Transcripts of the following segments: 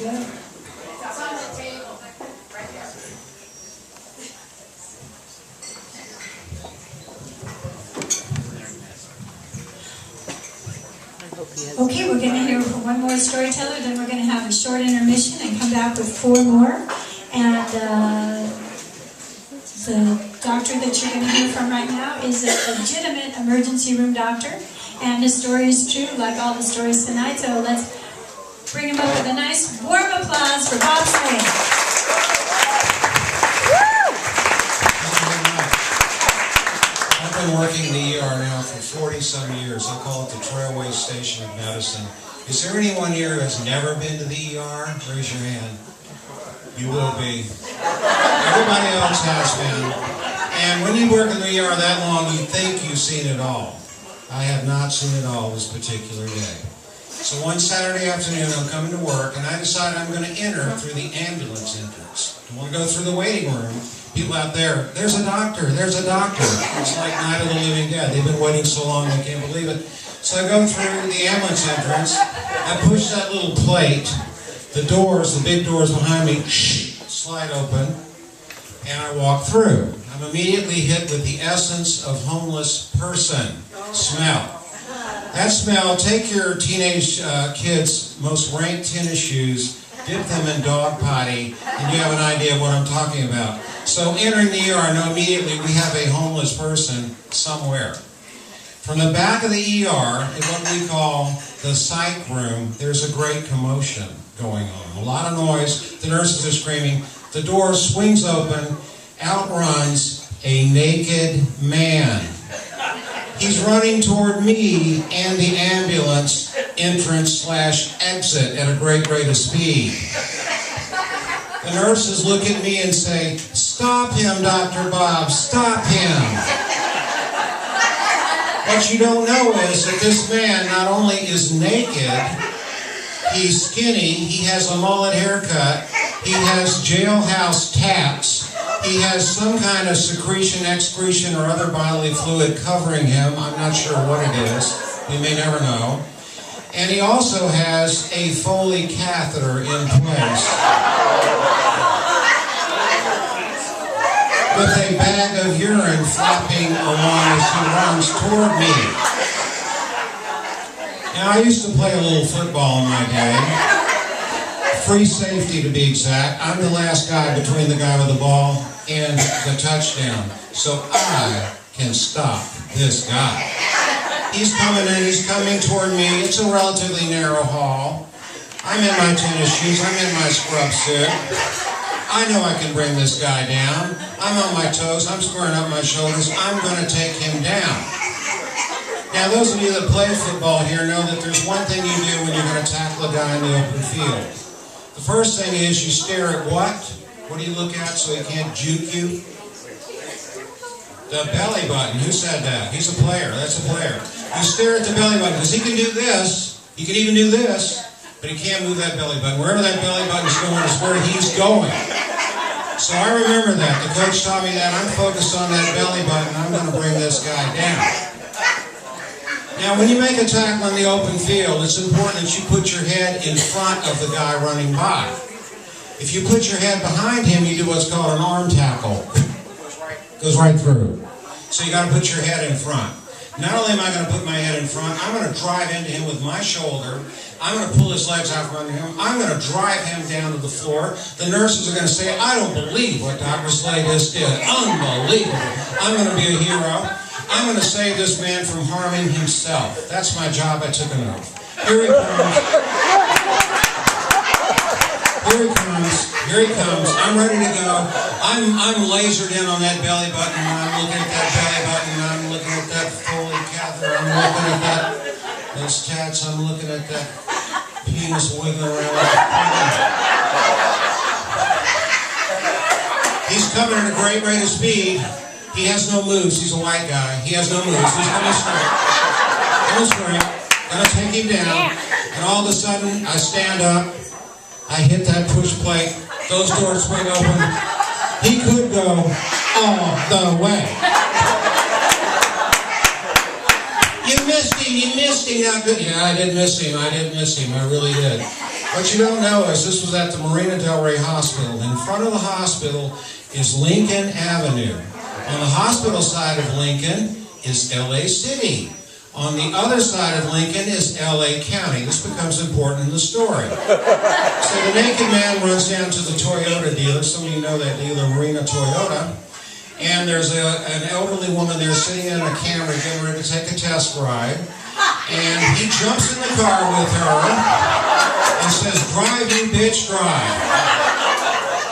go. It's on the table, right there. Okay, we're going to hear from one more storyteller, then we're going to have a short intermission and come back with 4 more. And the doctor that you're going to hear from right now is a legitimate emergency room doctor, and his story is true, like all the stories tonight. So let's bring him up with a nice warm applause for Bob Slade. I've been working in the ER now for 40-some years. I call it the Trailway Station of Medicine. Is there anyone here who has never been to the ER? Raise your hand. You will be. Everybody else has been. And when you work in the ER that long, you think you've seen it all. I have not seen it all this particular day. So one Saturday afternoon, I'm coming to work, and I decide I'm going to enter through the ambulance entrance. I want to go through the waiting room. People out there, there's a doctor, there's a doctor. It's like Night of the Living Dead. They've been waiting so long, they can't believe it. So I go through the ambulance entrance. I push that little plate. The doors, the big doors behind me, slide open, and I walk through. I'm immediately hit with the essence of homeless person smell. That smell, take your teenage kids' most rank tennis shoes, dip them in dog potty, and you have an idea of what I'm talking about. So entering the ER, I know immediately we have a homeless person somewhere. From the back of the ER, in what we call the psych room, there's a great commotion going on. A lot of noise, the nurses are screaming, the door swings open, out runs a naked man. He's running toward me and the ambulance entrance/exit at a great rate of speed. The nurses look at me and say, "Stop him, Dr. Bob, stop him." What you don't know is that this man not only is naked, he's skinny, he has a mullet haircut, he has jailhouse tats, he has some kind of secretion, excretion, or other bodily fluid covering him. I'm not sure what it is. You may never know. And he also has a Foley catheter in place, with a bag of urine flopping along as he runs toward me. Now, I used to play a little football in my day. Free safety, to be exact. I'm the last guy between the guy with the ball and the touchdown. So I can stop this guy. He's coming in, he's coming toward me. It's a relatively narrow hall. I'm in my tennis shoes, I'm in my scrub suit. I know I can bring this guy down. I'm on my toes, I'm squaring up my shoulders. I'm going to take him down. Now, those of you that play football here know that there's one thing you do when you're going to tackle a guy in the open field. The first thing is you stare at what? What do you look at so he can't juke you? The belly button. Who said that? He's a player. That's a player. You stare at the belly button because he can do this. He can even do this, but he can't move that belly button. Wherever that belly button is going is where he's going. So I remember that. The coach taught me that. I'm focused on that belly button. I'm going to bring this guy down. Now, when you make a tackle in the open field, it's important that you put your head in front of the guy running by. If you put your head behind him, you do what's called an arm tackle. Goes right through. So you got to put your head in front. Not only am I going to put my head in front, I'm going to drive into him with my shoulder. I'm going to pull his legs out from under him. I'm going to drive him down to the floor. The nurses are going to say, "I don't believe what Dr. Slade just did. Unbelievable. I'm going to be a hero. I'm going to save this man from harming himself." That's my job. I took an oath. Here he comes. Here he comes. Here he comes. I'm ready to go. I'm lasered in on that belly button. I'm looking at that belly button. I'm looking at that Foley catheter. I'm looking at that. Those tats. I'm looking at that penis wiggling around. He's coming at a great rate of speed. He has no moves. He's a white guy. He has no moves. He's coming straight. Coming straight. Gonna take him down. And all of a sudden, I stand up. I hit that push plate. Those doors swing open. He could go all the way. You missed him. Not good. Yeah, I did miss him. I really did. What you don't know is this was at the Marina Del Rey Hospital. In front of the hospital is Lincoln Avenue. On the hospital side of Lincoln is LA City. On the other side of Lincoln is LA County. This becomes important in the story. So the naked man runs down to the Toyota dealer. Some of you know that dealer, Marina Toyota. And there's an elderly woman there sitting in a Camry getting ready to take a test ride. And he jumps in the car with her and says, "Drive, you bitch, drive."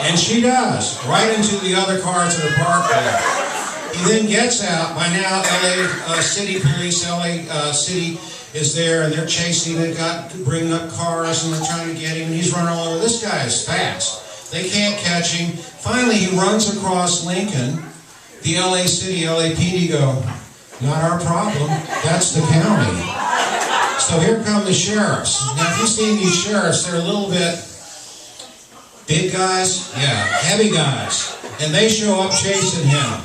And she does, right into the other cars that are parked there. He then gets out. By now, LA City Police, LA City is there, and they're chasing him. They're bringing up cars, and they're trying to get him. And he's running all over. This guy is fast. They can't catch him. Finally, he runs across Lincoln. The LA City, LAPD go, "Not our problem. That's the county." So here come the sheriffs. Now, if you've seen these sheriffs, they're a little bit big guys, yeah, heavy guys. And they show up chasing him.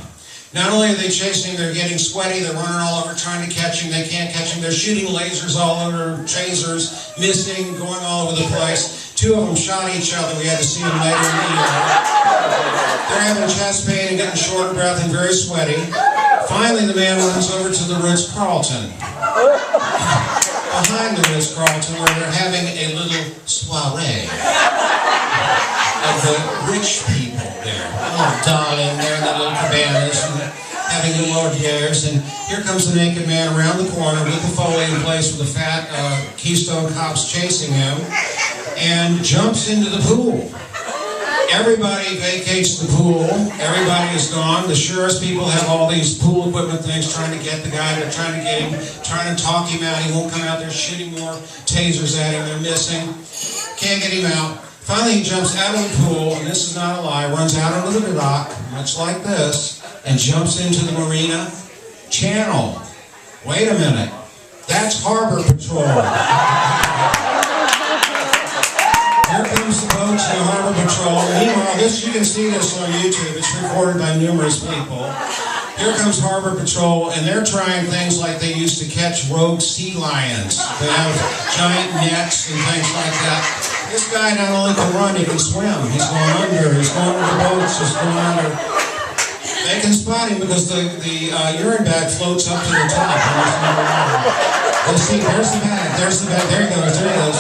Not only are they chasing him, they're getting sweaty, they're running all over trying to catch him, they can't catch him, they're shooting lasers all over, tasers, missing, going all over the place. Two of them shot each other, we had to see them later in the ER. They're having chest pain and getting short of breath and very sweaty. Finally, the man runs over to the Ritz-Carlton. Behind the Ritz-Carlton, where they're having a little soiree of the rich people there. Oh, darling, they're in the little cabanas and having little hors and here comes the naked man around the corner with the Foley in place with the fat Keystone cops chasing him and jumps into the pool. Everybody vacates the pool. Everybody is gone. The sheriff's people have all these pool equipment things trying to get the guy. They're trying to get him, trying to talk him out. He won't come out. They're shooting more tasers at him. They're missing. Can't get him out. Finally, he jumps out of the pool, and this is not a lie, runs out into the dock, much like this, and jumps into the Marina Channel. Wait a minute. That's Harbor Patrol. Here comes the boats and the Harbor Patrol. Meanwhile, you can see this on YouTube. It's recorded by numerous people. Here comes Harbor Patrol, and they're trying things like they used to catch rogue sea lions. They have giant nets and things like that. This guy not only can run, he can swim. He's going under. He's going to the boats. He's going under. They can spot him because the urine bag floats up to the top. Let's see, there's the bag. There's the bag. There he goes. There he goes.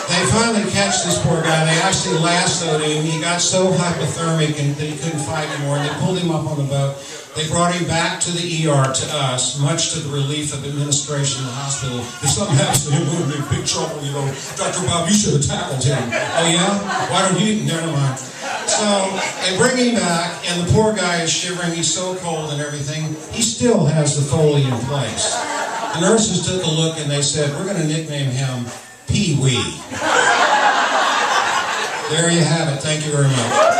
They finally catch this poor guy. They actually lassoed him. He got so hypothermic that he couldn't fight anymore. They pulled him up on the boat. They brought him back to the ER, to us, much to the relief of administration in the hospital. If something happens to him, we're in big trouble, you know. Dr. Bob, you should have tackled him. Oh, yeah? Why don't you? Never mind. So they bring him back, and the poor guy is shivering. He's so cold and everything. He still has the Foley in place. The nurses took a look, and they said, we're going to nickname him Pee-wee. There you have it. Thank you very much.